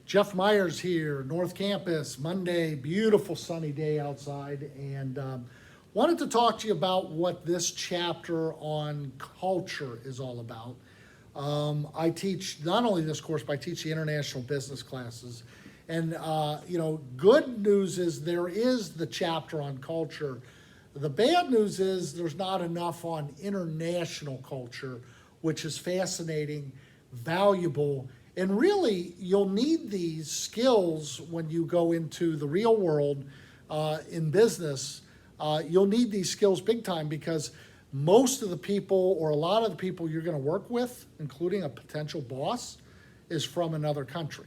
Jeff Myers here, North Campus, Monday, beautiful sunny day outside, and wanted to talk to you about what this chapter on culture is all about. I teach not only this course, but I teach the international business classes. And, good news is there is the chapter on culture. The bad news is there's not enough on international culture, which is fascinating, valuable, and really, you'll need these skills when you go into the real world in business. You'll need these skills big time because most of the people or a lot of the people you're going to work with, including a potential boss, is from another country.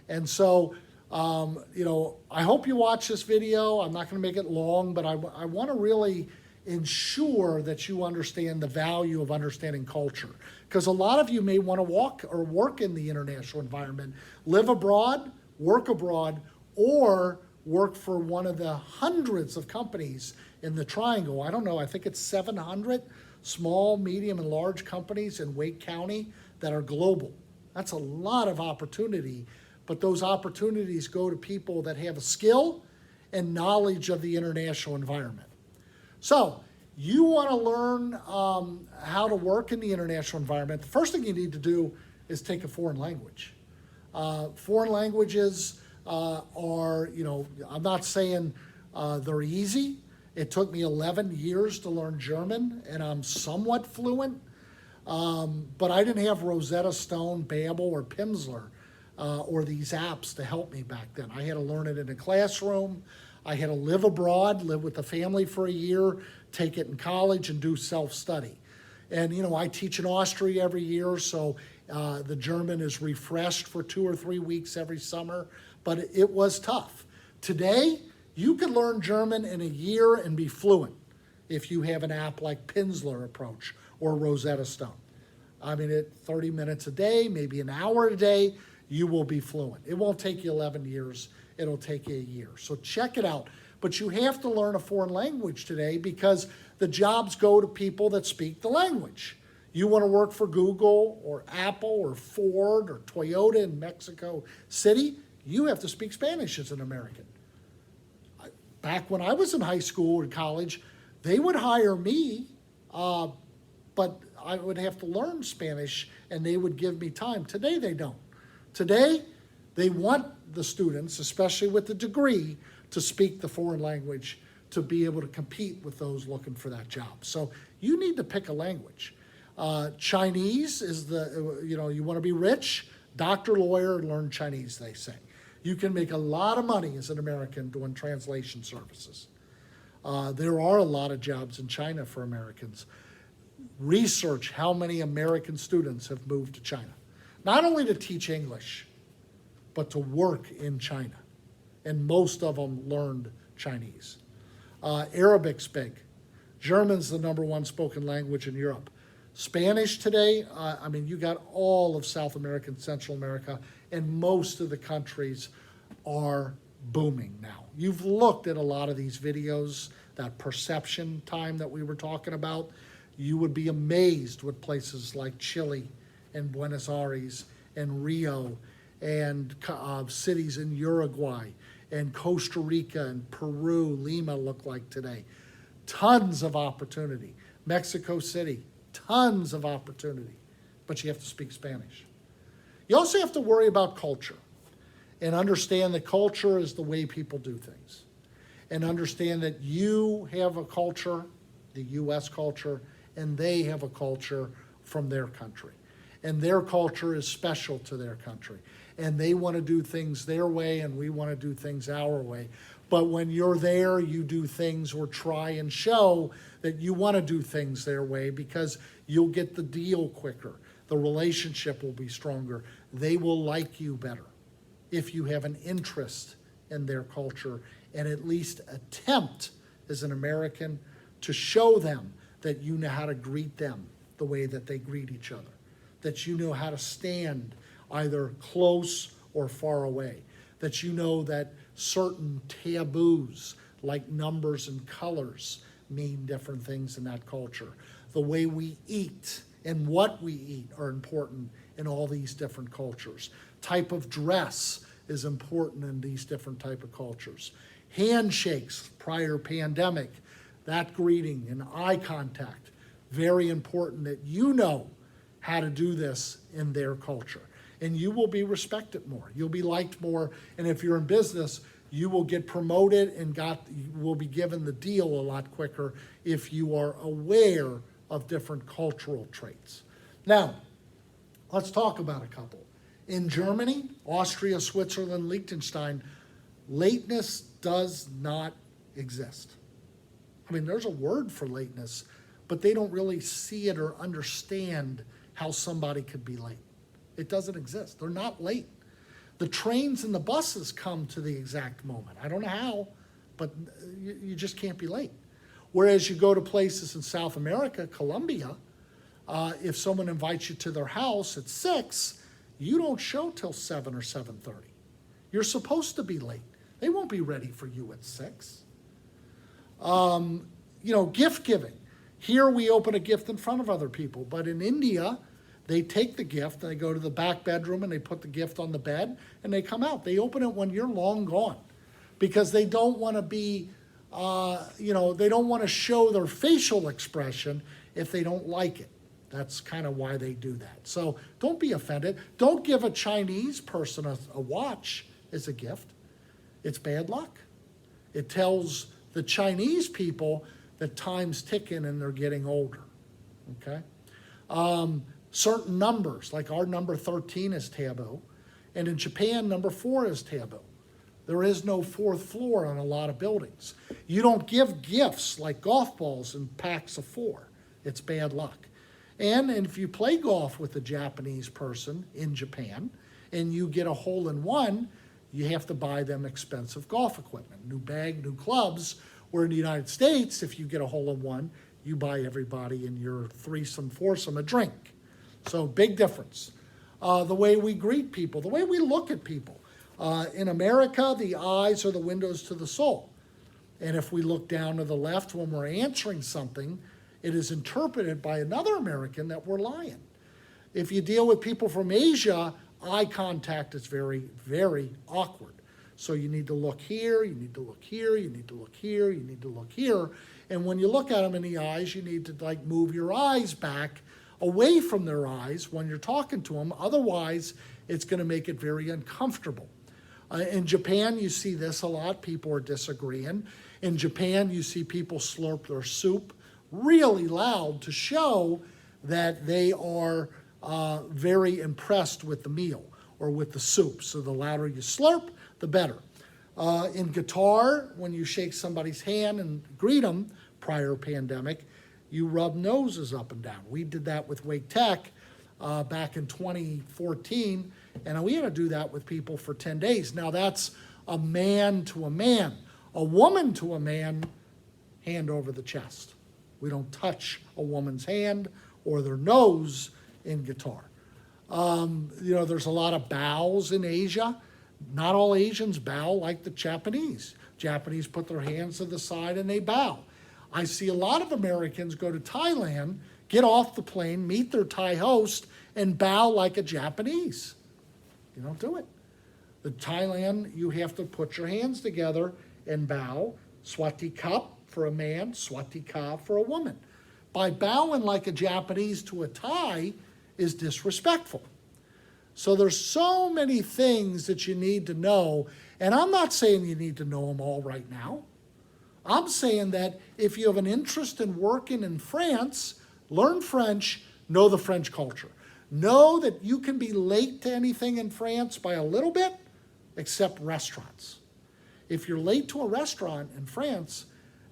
And so, I hope you watch this video. I'm not going to make it long, but I want to really ensure that you understand the value of understanding culture. Because a lot of you may want to walk or work in the international environment, live abroad, work abroad, or work for one of the hundreds of companies in the triangle. I don't know, I think it's 700 small, medium, and large companies in Wake County that are global. That's a lot of opportunity, but those opportunities go to people that have a skill and knowledge of the international environment. So you want to learn how to work in the international environment. The first thing you need to do is take a foreign language. Foreign languages are, I'm not saying they're easy. It took me 11 years to learn German, and I'm somewhat fluent. But I didn't have Rosetta Stone, Babbel, or Pimsleur, or these apps to help me back then. I had to learn it in a classroom. I had to live abroad, live with the family for a year, take it in college, and do self-study. And, I teach in Austria every year, so the German is refreshed for 2 or 3 weeks every summer, but it was tough. Today, you can learn German in a year and be fluent if you have an app like Pimsleur Approach or Rosetta Stone. I mean, at 30 minutes a day, maybe an hour a day, you will be fluent. It won't take you 11 years. It'll take you a year. So check it out. But you have to learn a foreign language today because the jobs go to people that speak the language. You want to work for Google or Apple or Ford or Toyota in Mexico City, you have to speak Spanish as an American. Back when I was in high school or college, they would hire me, but I would have to learn Spanish and they would give me time. Today they don't. Today, they want the students, especially with the degree, to speak the foreign language to be able to compete with those looking for that job. So you need to pick a language. Chinese is you want to be rich, doctor, lawyer, learn Chinese, they say. You can make a lot of money as an American doing translation services. There are a lot of jobs in China for Americans. Research how many American students have moved to China. Not only to teach English, but to work in China. And most of them learned Chinese. Arabic's big. German's the #1 spoken language in Europe. Spanish today, you got all of South America and Central America, and most of the countries are booming now. You've looked at a lot of these videos, that perception time that we were talking about. You would be amazed with places like Chile and Buenos Aires and Rio and cities in Uruguay and Costa Rica and Peru, Lima look like today. Tons of opportunity. Mexico City, tons of opportunity, but you have to speak Spanish. You also have to worry about culture and understand that culture is the way people do things, and understand that you have a culture, the U.S. culture, and they have a culture from their country. And their culture is special to their country. And they want to do things their way, and we want to do things our way. But when you're there, you do things or try and show that you want to do things their way because you'll get the deal quicker. The relationship will be stronger. They will like you better if you have an interest in their culture and at least attempt as an American to show them that you know how to greet them the way that they greet each other, that you know how to stand either close or far away, that you know that certain taboos like numbers and colors mean different things in that culture. The way we eat and what we eat are important in all these different cultures. Type of dress is important in these different type of cultures. Handshakes prior pandemic, that greeting and eye contact, very important that you know how to do this in their culture. And you will be respected more. You'll be liked more. And if you're in business, you will get promoted and you will be given the deal a lot quicker if you are aware of different cultural traits. Now, let's talk about a couple. In Germany, Austria, Switzerland, Liechtenstein, lateness does not exist. I mean, there's a word for lateness, but they don't really see it or understand how somebody could be late. It doesn't exist. They're not late. The trains and the buses come to the exact moment. I don't know how, but you just can't be late. Whereas you go to places in South America, Colombia, if someone invites you to their house at 6, you don't show till 7 or 7:30. You're supposed to be late. They won't be ready for you at 6. Gift giving. Here we open a gift in front of other people, but in India, they take the gift, and they go to the back bedroom, and they put the gift on the bed, and they come out. They open it when you're long gone because they don't want to be, they don't want to show their facial expression if they don't like it. That's kind of why they do that. So don't be offended. Don't give a Chinese person a watch as a gift. It's bad luck. It tells the Chinese people that time's ticking and they're getting older, okay? Certain numbers, like our number 13 is taboo, and in Japan, number 4 is taboo. There is no 4th floor on a lot of buildings. You don't give gifts like golf balls in packs of 4. It's bad luck. And if you play golf with a Japanese person in Japan and you get a hole-in-one, you have to buy them expensive golf equipment, new bag, new clubs, where in the United States, if you get a hole-in-one, you buy everybody in your threesome, foursome a drink. So big difference. The way we greet people, the way we look at people. In America, the eyes are the windows to the soul. And if we look down to the left when we're answering something, it is interpreted by another American that we're lying. If you deal with people from Asia, eye contact is very, very awkward. So you need to look here, you need to look here, you need to look here, you need to look here. And when you look at them in the eyes, you need to move your eyes back away from their eyes when you're talking to them. Otherwise, it's going to make it very uncomfortable. In Japan, you see this a lot. People are disagreeing. In Japan, you see people slurp their soup really loud to show that they are very impressed with the meal or with the soup. So the louder you slurp, the better. In guitar, when you shake somebody's hand and greet them prior pandemic, you rub noses up and down. We did that with Wake Tech back in 2014, and we had to do that with people for 10 days. Now that's a man to a man. A woman to a man, hand over the chest. We don't touch a woman's hand or their nose in guitar. There's a lot of bows in Asia. Not all Asians bow like the Japanese. Japanese put their hands to the side and they bow. I see a lot of Americans go to Thailand, get off the plane, meet their Thai host, and bow like a Japanese. You don't do it. In Thailand, you have to put your hands together and bow. Swati Cup for a man, Swati Ka for a woman. By bowing like a Japanese to a Thai is disrespectful. So there's so many things that you need to know, and I'm not saying you need to know them all right now. I'm saying that if you have an interest in working in France, learn French, know the French culture. Know that you can be late to anything in France by a little bit, except restaurants. If you're late to a restaurant in France,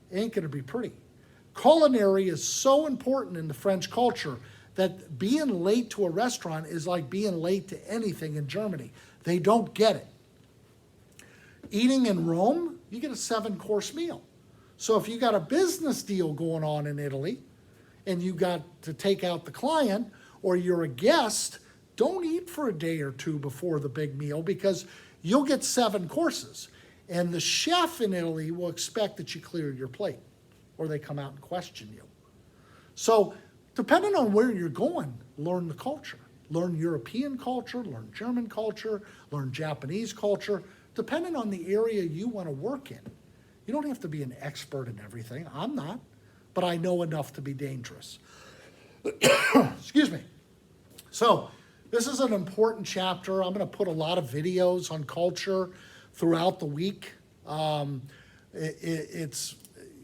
it ain't gonna be pretty. Culinary is so important in the French culture that being late to a restaurant is like being late to anything in Germany. They don't get it. Eating in Rome, you get a 7-course meal. So if you got a business deal going on in Italy and you got to take out the client or you're a guest, don't eat for a day or two before the big meal because you'll get 7 courses. And the chef in Italy will expect that you clear your plate or they come out and question you. So depending on where you're going, learn the culture. Learn European culture, learn German culture, learn Japanese culture, depending on the area you want to work in. You don't have to be an expert in everything. I'm not, but I know enough to be dangerous. Excuse me. So this is an important chapter. I'm going to put a lot of videos on culture throughout the week. It's,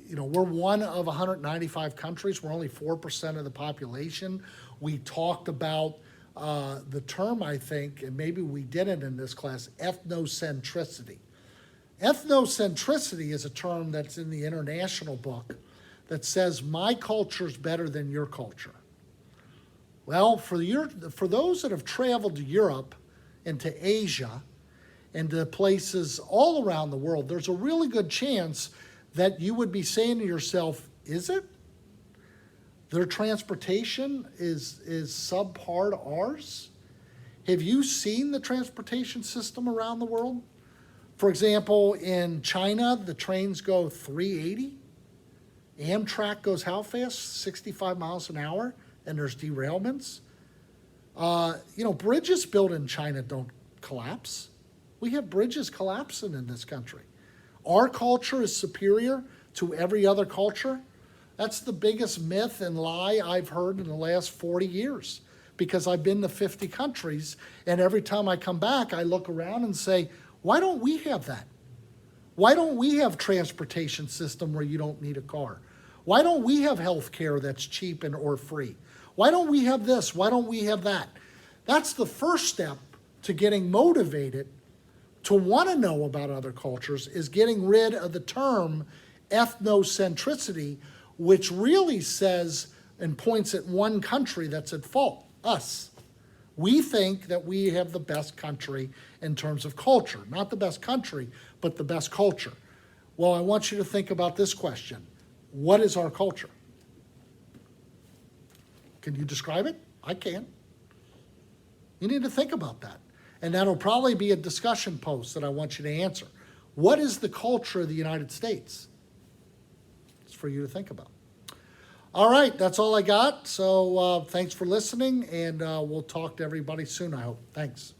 we're one of 195 countries. We're only 4% of the population. We talked about the term, I think, and maybe we didn't in this class, ethnocentricity. Ethnocentricity is a term that's in the international book that says my culture is better than your culture. Well, for those that have traveled to Europe and to Asia and to places all around the world, there's a really good chance that you would be saying to yourself, is it? Their transportation is subpar to ours? Have you seen the transportation system around the world? For example, in China, the trains go 380. Amtrak goes how fast? 65 miles an hour, and there's derailments. Bridges built in China don't collapse. We have bridges collapsing in this country. Our culture is superior to every other culture. That's the biggest myth and lie I've heard in the last 40 years because I've been to 50 countries, and every time I come back, I look around and say, why don't we have that? Why don't we have transportation system where you don't need a car? Why don't we have health care that's cheap and or free? Why don't we have this? Why don't we have that? That's the first step to getting motivated to want to know about other cultures, is getting rid of the term ethnocentricity, which really says and points at one country that's at fault, us. We think that we have the best country in terms of culture. Not the best country, but the best culture. Well, I want you to think about this question. What is our culture? Can you describe it? I can. You need to think about that. And that'll probably be a discussion post that I want you to answer. What is the culture of the United States? It's for you to think about. All right, that's all I got. So thanks for listening, and we'll talk to everybody soon, I hope. Thanks.